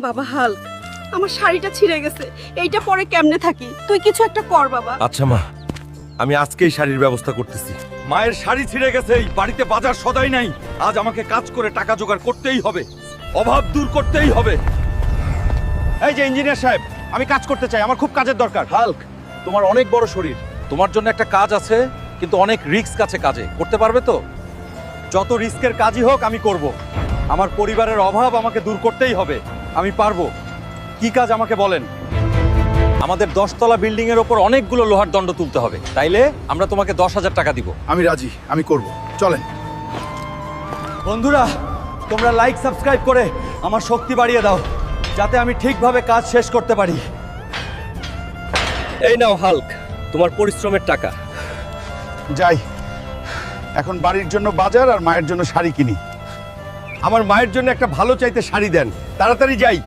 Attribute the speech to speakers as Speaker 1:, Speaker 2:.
Speaker 1: বাবা হাল্ক, আমার শাড়িটা ছিঁড়ে গেছে, এইটা পরে কেমনে থাকি? তুই কিছু একটা কর বাবা।
Speaker 2: আচ্ছা মা, আমি আজকেই শাড়ির ব্যবস্থা করতেছি। মায়ের শাড়ি ছিঁড়ে গেছে, বাড়িতে বাজার সদাই নাই। আজ আমাকে কাজ করে টাকা জোগাড় করতেই হবে, অভাব দূর করতেই হবে।
Speaker 3: এই যে ইঞ্জিনিয়ার সাহেব, আমি কাজ করতে চাই, আমার খুব কাজের দরকার।
Speaker 2: হাল্ক, তোমার অনেক বড় শরীর, তোমার জন্য একটা কাজ আছে, কিন্তু অনেক রিস্ক আছে কাজে। করতে পারবে তো?
Speaker 3: যত রিস্কের কাজই হোক আমি করব। আমার পরিবারের অভাব আমাকে দূর করতেই হবে, আমি পারবো। কি কাজ আমাকে বলেন।
Speaker 2: আমাদের 10তলা বিল্ডিং এর ওপর অনেকগুলো লোহার দণ্ড তুলতে হবে, তাইলে আমরা তোমাকে 10,000 টাকা দিব।
Speaker 4: আমি রাজি, আমি করব। চলেন।
Speaker 3: বন্ধুরা, তোমরা লাইক সাবস্ক্রাইব করে আমার শক্তি বাড়িয়ে দাও, যাতে আমি ঠিকভাবে কাজ শেষ করতে পারি।
Speaker 2: এই নাও হাল্ক, তোমার পরিশ্রমের টাকা।
Speaker 4: যাই, এখন বাড়ির জন্য বাজার আর মায়ের জন্য শাড়ি কিনি।
Speaker 2: আমার মায়ের জন্য একটা ভালো চাইতে শাড়ি দেন, তাড়াতাড়ি যাই।